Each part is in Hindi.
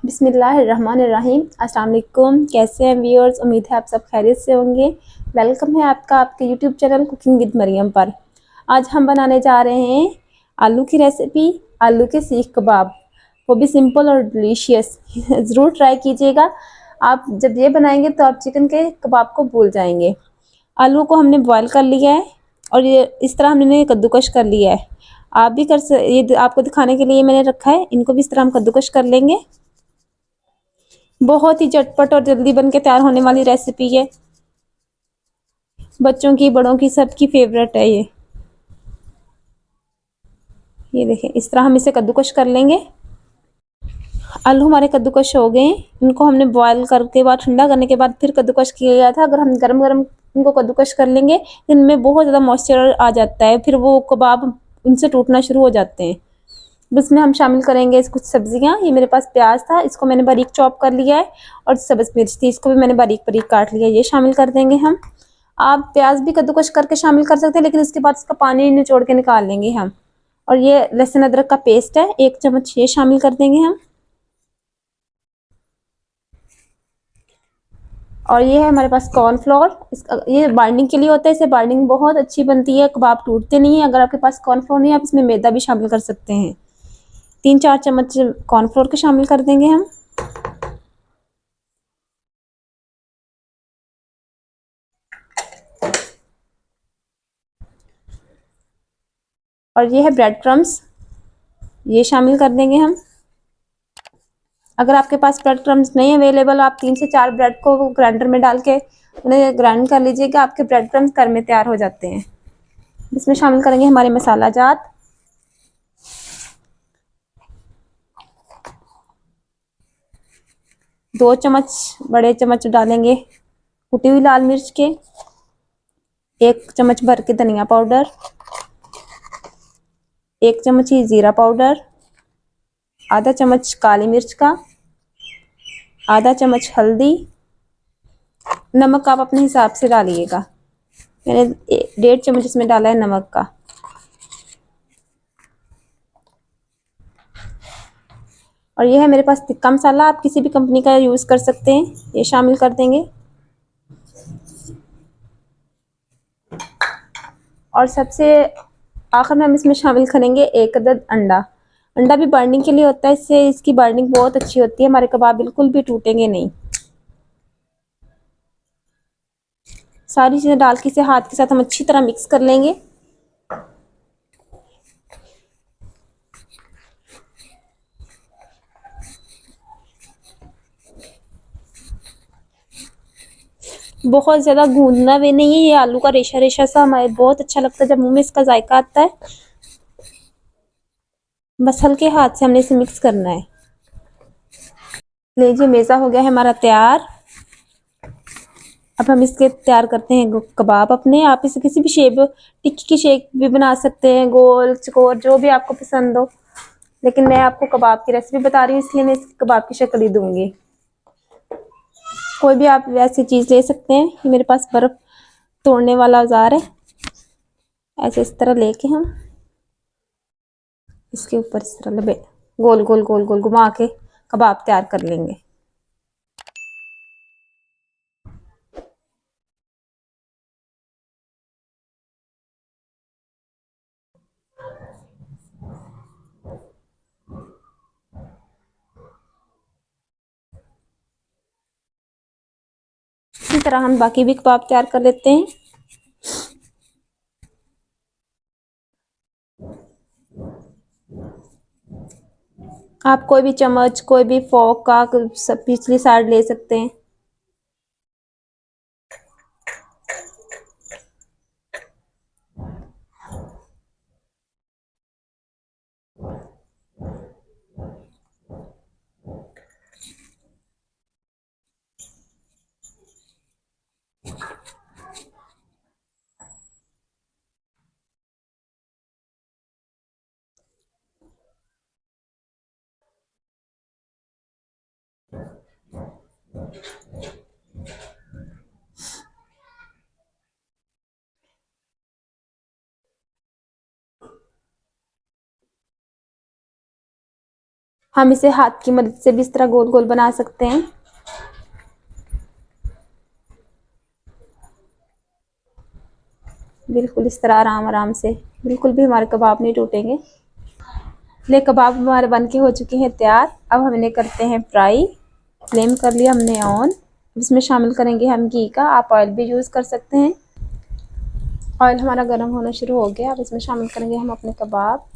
बिस्मिल्लाहिर्रहमानिर्रहीम। अस्सलाम वालेकुम। कैसे हैं व्यूअर्स? उम्मीद है आप सब खैरियत से होंगे। वेलकम है आपका आपके YouTube channel cooking with Maryam पर। आज हम बनाने जा रहे हैं आलू की रेसिपी, आलू के सीख कबाब, वो भी सिंपल और डिलीशियस। ज़रूर ट्राई कीजिएगा। आप जब ये बनाएंगे तो आप चिकन के कबाब को भूल जाएंगे। आलू को हमने बॉयल कर लिया है और ये इस तरह हमने कद्दूकश कर लिया है। आप भी ये आपको दिखाने के लिए मैंने रखा है। इनको भी इस तरह हम कद्दूकश कर लेंगे। बहुत ही झटपट और जल्दी बन के तैयार होने वाली रेसिपी है। बच्चों की, बड़ों की, सबकी फेवरेट है ये देखें, इस तरह हम इसे कद्दूकश कर लेंगे। आलू हमारे कद्दूकश हो गए। इनको हमने बॉयल करके बाद ठंडा करने के बाद फिर कद्दूकश किया गया था। अगर हम गरम गरम इनको कद्दूकश कर लेंगे, इनमें बहुत ज़्यादा मॉइस्चर आ जाता है, फिर वो कबाब इनसे टूटना शुरू हो जाते हैं। इसमें हम शामिल करेंगे कुछ सब्जियां। ये मेरे पास प्याज था, इसको मैंने बारीक चॉप कर लिया है, और सब्ज मिर्च थी, इसको भी मैंने बारीक बारीक काट लिया है। ये शामिल कर देंगे हम। आप प्याज भी कद्दूकश करके शामिल कर सकते हैं, लेकिन उसके बाद इसका पानी निचोड़ के निकाल लेंगे हम। और ये लहसुन अदरक का पेस्ट है, 1 चम्मच ये शामिल कर देंगे हम। और ये है हमारे पास कॉर्नफ्लोर। ये बाइंडिंग के लिए होता है, इससे बाइंडिंग बहुत अच्छी बनती है, कबाब टूटते नहीं है। अगर आपके पास कॉर्नफ्लोर नहीं है, आप इसमें मैदा भी शामिल कर सकते हैं। 3-4 चम्मच कॉर्नफ्लोर के शामिल कर देंगे हम। और ये है ब्रेड क्रम्स, ये शामिल कर देंगे हम। अगर आपके पास ब्रेड क्रम्स नहीं अवेलेबल, आप 3 से 4 ब्रेड को ग्राइंडर में डाल के उन्हें ग्राइंड कर लीजिएगा, आपके ब्रेड क्रम्स घर में तैयार हो जाते हैं। इसमें शामिल करेंगे हमारे मसाला जात। बड़े चम्मच डालेंगे कुटी हुई लाल मिर्च के। 1 चम्मच भर के धनिया पाउडर। 1 चम्मच ही जीरा पाउडर। आधा चम्मच काली मिर्च का। आधा चम्मच हल्दी। नमक आप अपने हिसाब से डालिएगा। मैंने 1.5 चम्मच इसमें डाला है नमक का। और ये है मेरे पास तिक्का मसाला, आप किसी भी कंपनी का यूज़ कर सकते हैं। ये शामिल कर देंगे। और सबसे आखिर में हम इसमें शामिल करेंगे 1 अदद अंडा। अंडा भी बाइंडिंग के लिए होता है, इससे इसकी बाइंडिंग बहुत अच्छी होती है, हमारे कबाब बिल्कुल भी टूटेंगे नहीं। सारी चीज़ें डाल के इसे हाथ के साथ हम अच्छी तरह मिक्स कर लेंगे। बहुत ज़्यादा गूंदना भी नहीं है, ये आलू का रेशा रेशा सा हमारे बहुत अच्छा लगता है जब मुंह में इसका जायका आता है। बस हल्के हाथ से हमने इसे मिक्स करना है। लीजिए, मेज़ा हो गया है हमारा तैयार। अब हम इसके तैयार करते हैं कबाब अपने। आप इसे किसी भी शेप, टिक्की की शेप भी बना सकते हैं, गोल चकोर, जो भी आपको पसंद हो। लेकिन मैं आपको कबाब की रेसिपी बता रही हूँ, इसलिए मैं इसकी कबाब की शक्ल ही दूंगी। कोई भी आप वैसी चीज़ ले सकते हैं। ये मेरे पास बर्फ़ तोड़ने वाला औजार है। ऐसे इस तरह लेके हम इसके ऊपर इस तरह गोल गोल गोल गोल घुमा के कबाब तैयार कर लेंगे। इसी तरह हम बाकी भी कबाब तैयार कर लेते हैं। आप कोई भी चम्मच, कोई भी फोक का सब पिछली साइड ले सकते हैं। हम इसे हाथ की मदद से भी इस तरह गोल गोल बना सकते हैं। बिल्कुल इस तरह आराम आराम से, बिल्कुल भी हमारे कबाब नहीं टूटेंगे। ले कबाब हमारे बन के हो चुके हैं तैयार। अब हम इन्हें करते हैं फ्राई। फ्लेम कर लिया हमने ऑन। इसमें शामिल करेंगे हम घी का, आप ऑयल भी यूज़ कर सकते हैं। ऑयल हमारा गर्म होना शुरू हो गया। अब इसमें शामिल करेंगे हम अपने कबाब।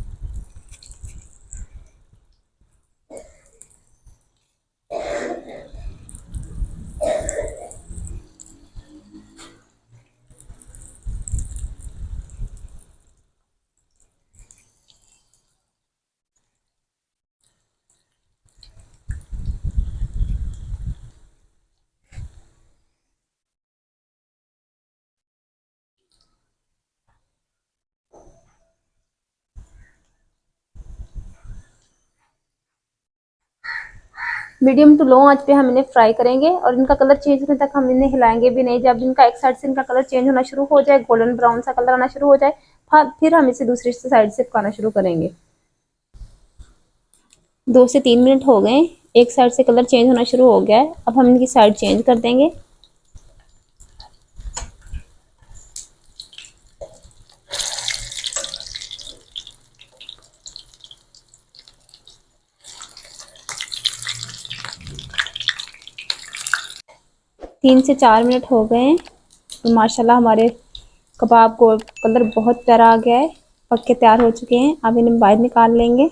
मीडियम टू लो आंच पे हम इन्हें फ्राई करेंगे और इनका कलर चेंज होने तक हम इन्हें हिलाएंगे भी नहीं। जब इनका एक साइड से इनका कलर चेंज होना शुरू हो जाए, गोल्डन ब्राउन सा कलर आना शुरू हो जाए, फिर हम इसे दूसरी साइड से पकाना शुरू करेंगे। 2 से 3 मिनट हो गए, एक साइड से कलर चेंज होना शुरू हो गया है। अब हम इनकी साइड चेंज कर देंगे। तीन से 4 मिनट हो गए हैं तो माशाल्लाह हमारे कबाब को कलर बहुत प्यारा आ गया है, पक के तैयार हो चुके हैं। अब इन्हें बाहर निकाल लेंगे।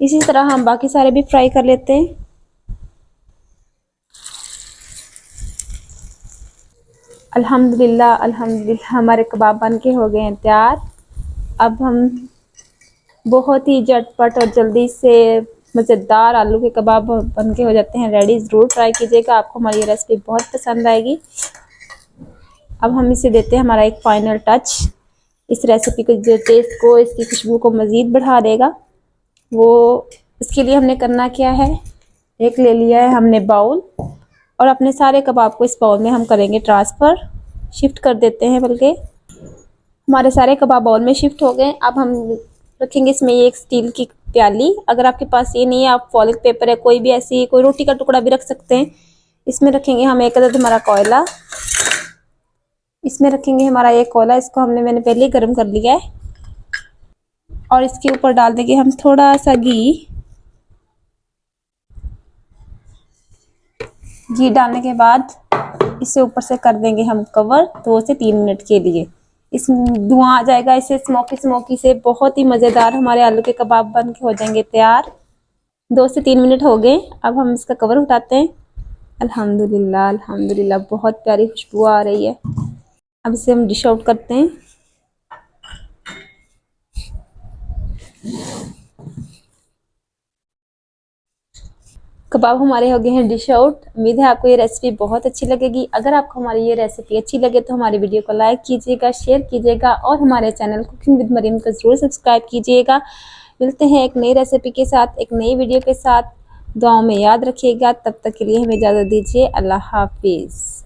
इसी तरह हम बाकी सारे भी फ्राई कर लेते हैं। अल्हम्दुलिल्लाह अल्हम्दुलिल्लाह हमारे कबाब बन के हो गए हैं तैयार। अब हम बहुत ही झटपट और जल्दी से मज़ेदार आलू के कबाब बन के हो जाते हैं रेडी। ज़रूर ट्राई कीजिएगा, आपको हमारी ये रेसिपी बहुत पसंद आएगी। अब हम इसे देते हैं हमारा एक फाइनल टच। इस रेसिपी को जो टेस्ट को, इसकी खुशबू को मज़ीद बढ़ा देगा। वो इसके लिए हमने करना क्या है, एक ले लिया है हमने बाउल और अपने सारे कबाब को इस बाउल में हम करेंगे ट्रांसफ़र, शिफ्ट कर देते हैं। बल्कि हमारे सारे कबाब बाउल में शिफ्ट हो गए। अब हम रखेंगे इसमें ये एक स्टील की प्याली। अगर आपके पास ये नहीं है, आप फॉइल पेपर है, कोई भी ऐसी कोई रोटी का टुकड़ा भी रख सकते हैं। इसमें रखेंगे हम एक अदद हमारा कोयला। इसमें रखेंगे हमारा ये कोयला, इसको मैंने पहले ही गर्म कर लिया है और इसके ऊपर डाल देंगे हम थोड़ा सा घी। घी डालने के बाद इसे ऊपर से कर देंगे हम कवर 2 से 3 मिनट के लिए। इस धुआं आ जाएगा, इसे स्मोकी स्मोकी से बहुत ही मज़ेदार हमारे आलू के कबाब बन के हो जाएंगे तैयार। 2 से 3 मिनट हो गए, अब हम इसका कवर उठाते हैं। अल्हम्दुलिल्लाह अल्हम्दुलिल्लाह बहुत प्यारी खुशबू आ रही है। अब इसे हम डिश आउट करते हैं। कबाब हमारे हो गए हैं डिश आउट। उम्मीद है आपको ये रेसिपी बहुत अच्छी लगेगी। अगर आपको हमारी ये रेसिपी अच्छी लगे तो हमारी वीडियो को लाइक कीजिएगा, शेयर कीजिएगा और हमारे चैनल कुकिंग विद मरीम को ज़रूर सब्सक्राइब कीजिएगा। मिलते हैं एक नई रेसिपी के साथ, एक नई वीडियो के साथ। दुआओं में याद रखिएगा। तब तक के लिए हमें इजाज़त दीजिए। अल्लाह हाफिज़।